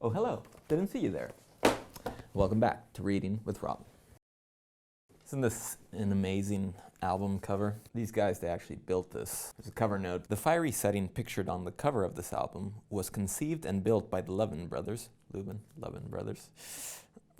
Oh, hello. Didn't see you there. Welcome back to Reading with Rob. Isn't this an amazing album cover? These guys, they actually built this. There's a cover note. The fiery setting pictured on the cover of this album was conceived and built by the Levin brothers,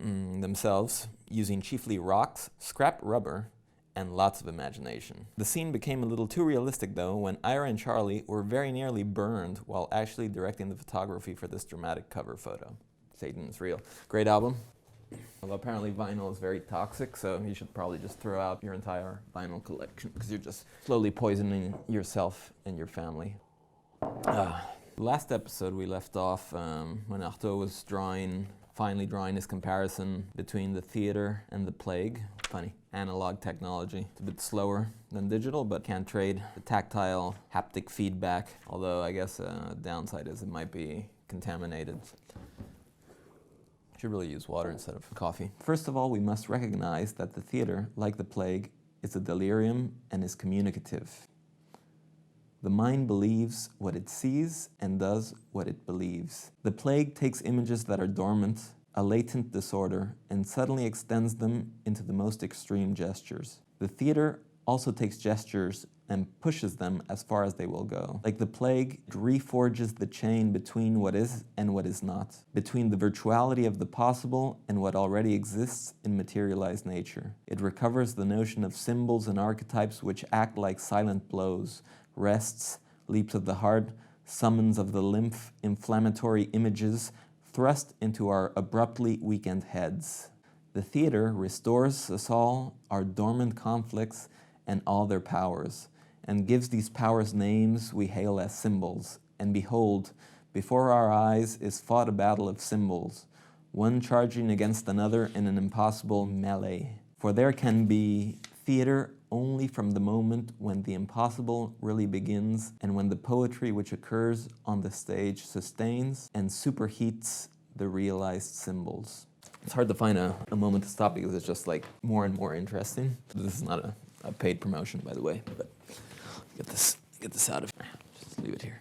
themselves, using chiefly rocks, scrap rubber, and lots of imagination. The scene became a little too realistic though when Ira and Charlie were very nearly burned while actually directing the photography for this dramatic cover photo. Satan is real. Great album. Although apparently vinyl is very toxic, so you should probably just throw out your entire vinyl collection because you're just slowly poisoning yourself and your family. Last episode we left off when Artaud was finally drawing his comparison between the theater and the plague. Funny, analog technology. It's a bit slower than digital, but can't trade the tactile haptic feedback, although I guess a downside is it might be contaminated. Should really use water instead of coffee. First of all, we must recognize that the theater, like the plague, is a delirium and is communicative. The mind believes what it sees and does what it believes. The plague takes images that are dormant, a latent disorder, and suddenly extends them into the most extreme gestures. The theater also takes gestures and pushes them as far as they will go. Like the plague, it reforges the chain between what is and what is not, between the virtuality of the possible and what already exists in materialized nature. It recovers the notion of symbols and archetypes which act like silent blows, rests, leaps of the heart, summons of the lymph, inflammatory images thrust into our abruptly weakened heads. The theater restores us all our dormant conflicts and all their powers, and gives these powers names we hail as symbols. And behold, before our eyes is fought a battle of symbols, one charging against another in an impossible melee. For there can be theater only from the moment when the impossible really begins and when the poetry which occurs on the stage sustains and superheats the realized symbols. It's hard to find a moment to stop because it's just like more and more interesting. This is not a paid promotion, by the way, but get this out of here. Just leave it here.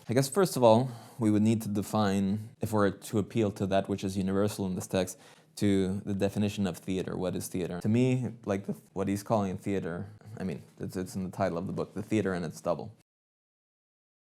I guess first of all, we would need to define, if we're to appeal to that which is universal in this text, to the definition of theater. What is theater? To me, like what he's calling theater, I mean, it's in the title of the book, the theater and its double.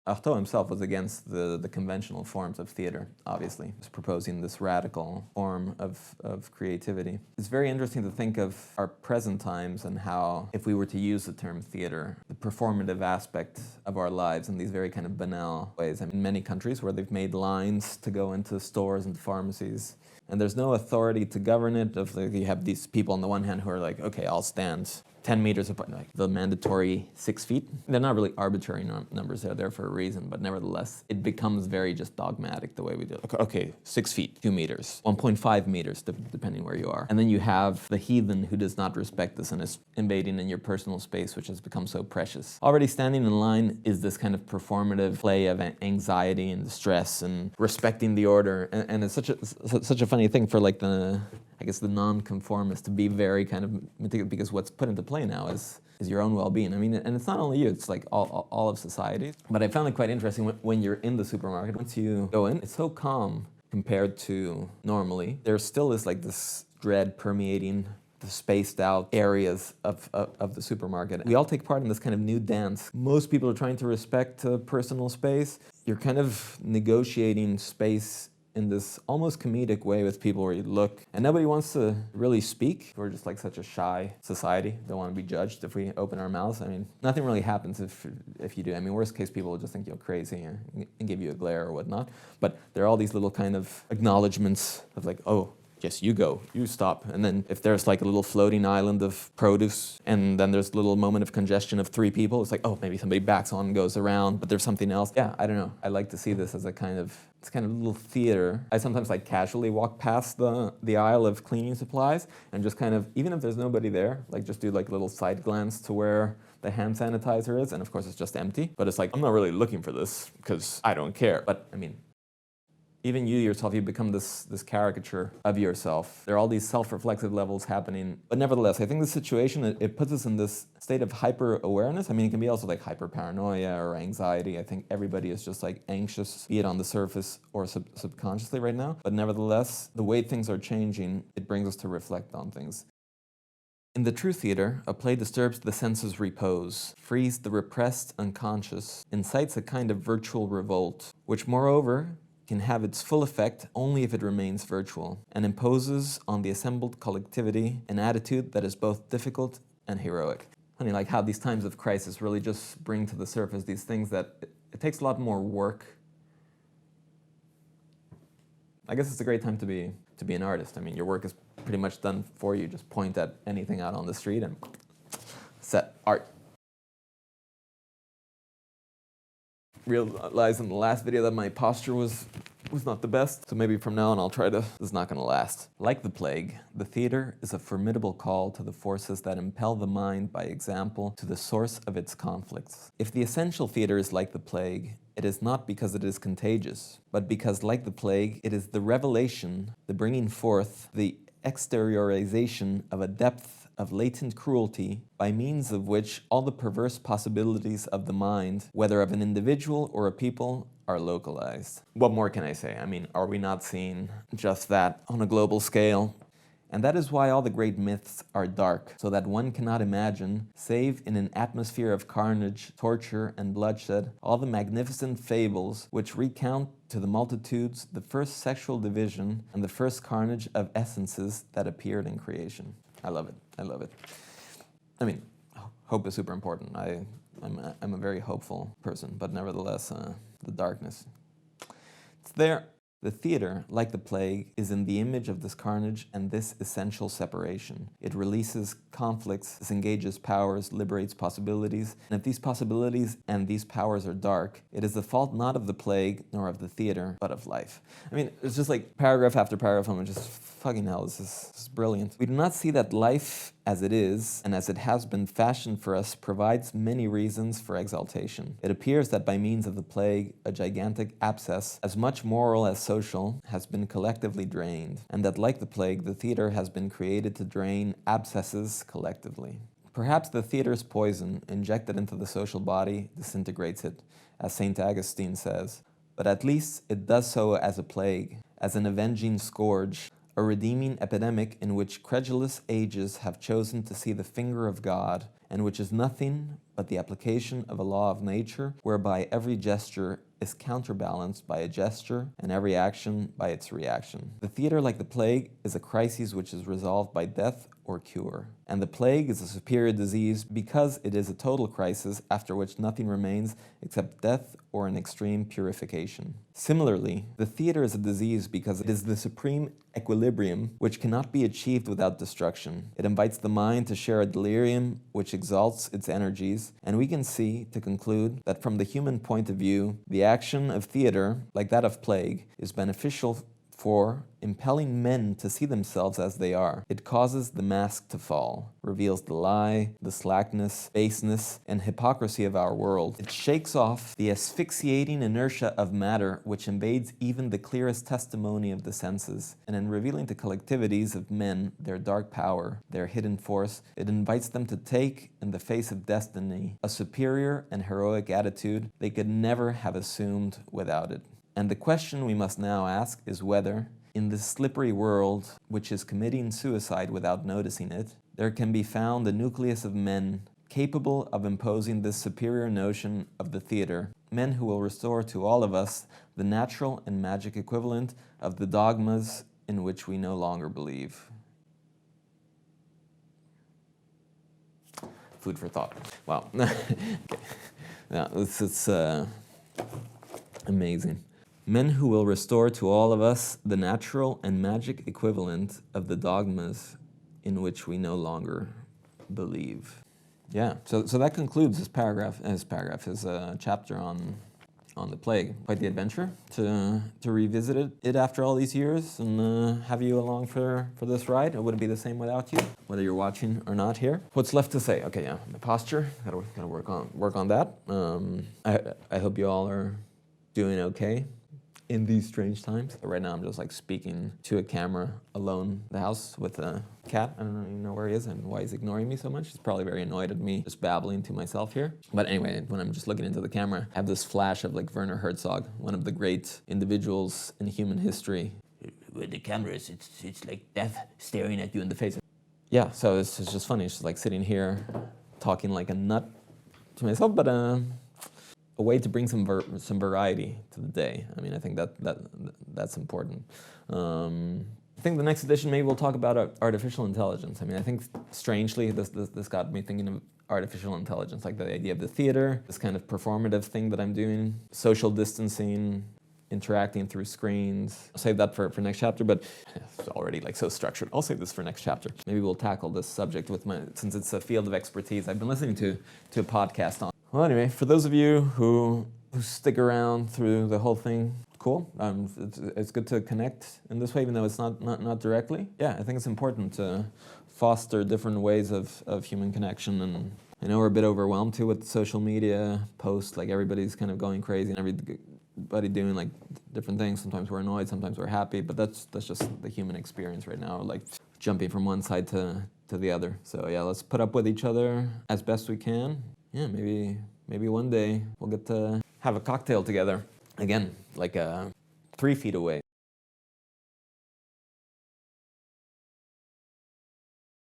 Artaud himself was against the conventional forms of theater, obviously. He was proposing this radical form of creativity. It's very interesting to think of our present times and how, if we were to use the term theater, the performative aspect of our lives in these very kind of banal ways. I mean, in many countries where they've made lines to go into stores and pharmacies, and there's no authority to govern it. You have these people on the one hand who are like, okay, I'll stand 10 meters apart, like the mandatory 6 feet. They're not really arbitrary numbers, they're there for a reason, but nevertheless, it becomes very just dogmatic the way we do it. Okay, 6 feet, 2 meters, 1.5 meters, depending where you are. And then you have the heathen who does not respect this and is invading in your personal space, which has become so precious. Already standing in line is this kind of performative play of anxiety and distress and respecting the order. And it's such a funny thing for like the non-conformist to be very kind of meticulous, because what's put into play now is your own well-being. I mean, and it's not only you, it's like all of society. But I found it quite interesting when you're in the supermarket. Once you go in, it's so calm compared to normally. There still is like this dread permeating the spaced out areas of the supermarket. We all take part in this kind of new dance. Most people are trying to respect personal space. You're kind of negotiating space in this almost comedic way with people where you look and nobody wants to really speak. We're just like such a shy society. Don't want to be judged if we open our mouths. I mean, nothing really happens if you do. I mean, worst case, people will just think you're crazy and give you a glare or whatnot. But there are all these little kind of acknowledgements of like, oh, yes, you go, you stop. And then if there's like a little floating island of produce and then there's a little moment of congestion of 3 people, it's like, oh, maybe somebody backs on and goes around, but there's something else. Yeah, I don't know. I like to see this as it's kind of a little theater. I sometimes like casually walk past the aisle of cleaning supplies and just kind of, even if there's nobody there, like just do like a little side glance to where the hand sanitizer is, and of course it's just empty. But it's like, I'm not really looking for this because I don't care. But I mean, even you yourself, you become this caricature of yourself. There are all these self-reflexive levels happening. But nevertheless, I think the situation, it puts us in this state of hyper-awareness. I mean, it can be also like hyper-paranoia or anxiety. I think everybody is just like anxious, be it on the surface or subconsciously right now. But nevertheless, the way things are changing, it brings us to reflect on things. In the true theater, a play disturbs the senses' repose, frees the repressed unconscious, incites a kind of virtual revolt, which moreover can have its full effect only if it remains virtual, and imposes on the assembled collectivity an attitude that is both difficult and heroic. Funny, like how these times of crisis really just bring to the surface these things that it takes a lot more work. I guess it's a great time to be an artist. I mean, your work is pretty much done for you. Just point at anything out on the street and set art. Realized in the last video that my posture was not the best, so maybe from now on I'll try to. This is not going to last. Like the plague, the theater is a formidable call to the forces that impel the mind by example to the source of its conflicts. If the essential theater is like the plague, it is not because it is contagious, but because, like the plague, it is the revelation, the bringing forth, the exteriorization of a depth of latent cruelty by means of which all the perverse possibilities of the mind, whether of an individual or a people, are localized. What more can I say? I mean, are we not seeing just that on a global scale? And that is why all the great myths are dark, so that one cannot imagine, save in an atmosphere of carnage, torture, and bloodshed, all the magnificent fables which recount to the multitudes the first sexual division and the first carnage of essences that appeared in creation. I love it. I love it. I mean, hope is super important. I'm a very hopeful person, but nevertheless, the darkness, it's there. The theater, like the plague, is in the image of this carnage and this essential separation. It releases conflicts, disengages powers, liberates possibilities. And if these possibilities and these powers are dark, it is the fault not of the plague nor of the theater, but of life. I mean, it's just like paragraph after paragraph. I'm just fucking hell, this is brilliant. We do not see that life as it is, and as it has been fashioned for us, provides many reasons for exaltation. It appears that by means of the plague, a gigantic abscess, as much moral as social, has been collectively drained, and that like the plague, the theater has been created to drain abscesses collectively. Perhaps the theater's poison, injected into the social body, disintegrates it, as St. Augustine says, but at least it does so as a plague, as an avenging scourge, a redeeming epidemic in which credulous ages have chosen to see the finger of God, and which is nothing but the application of a law of nature, whereby every gesture is counterbalanced by a gesture, and every action by its reaction. The theater, like the plague, is a crisis which is resolved by death or cure. And the plague is a superior disease because it is a total crisis after which nothing remains except death or an extreme purification. Similarly, the theater is a disease because it is the supreme equilibrium which cannot be achieved without destruction. It invites the mind to share a delirium which exalts its energies, and we can see, to conclude, that from the human point of view, the action of theater, like that of plague, is beneficial for impelling men to see themselves as they are. It causes the mask to fall, reveals the lie, the slackness, baseness, and hypocrisy of our world. It shakes off the asphyxiating inertia of matter which invades even the clearest testimony of the senses, and in revealing to collectivities of men their dark power, their hidden force, it invites them to take, in the face of destiny, a superior and heroic attitude they could never have assumed without it. And the question we must now ask is whether, in this slippery world which is committing suicide without noticing it, there can be found a nucleus of men capable of imposing this superior notion of the theater, men who will restore to all of us the natural and magic equivalent of the dogmas in which we no longer believe. Food for thought. Wow. Okay. Yeah, it's amazing. Men who will restore to all of us the natural and magic equivalent of the dogmas in which we no longer believe. Yeah, so that concludes his chapter on the plague. Quite the adventure to revisit it after all these years and have you along for this ride. It wouldn't be the same without you, whether you're watching or not here. What's left to say? Okay, yeah, my posture, gotta work on that. I hope you all are doing okay. in these strange times. Right now I'm just like speaking to a camera alone in the house with a cat. I don't even know where he is and why he's ignoring me so much. He's probably very annoyed at me just babbling to myself here. But anyway, when I'm just looking into the camera, I have this flash of like Werner Herzog, one of the great individuals in human history. With the cameras, it's like death staring at you in the face. Yeah, so it's just funny. It's just like sitting here talking like a nut to myself, but a way to bring some variety to the day. I mean, I think that's important. I think the next edition maybe we'll talk about artificial intelligence. I mean, I think strangely this got me thinking of artificial intelligence, like the idea of the theater, this kind of performative thing that I'm doing, social distancing, interacting through screens. I'll save that for next chapter, but it's already like so structured. I'll save this for next chapter. Maybe we'll tackle this subject with since it's a field of expertise. I've been listening to a podcast on. Well, anyway, for those of you who stick around through the whole thing, cool. It's good to connect in this way, even though it's not directly. Yeah, I think it's important to foster different ways of human connection. And I know we're a bit overwhelmed too with social media posts, like everybody's kind of going crazy and everybody doing like different things. Sometimes we're annoyed, sometimes we're happy, but that's just the human experience right now, like jumping from one side to the other. So yeah, let's put up with each other as best we can. Yeah, maybe one day we'll get to have a cocktail together again, like 3 feet away.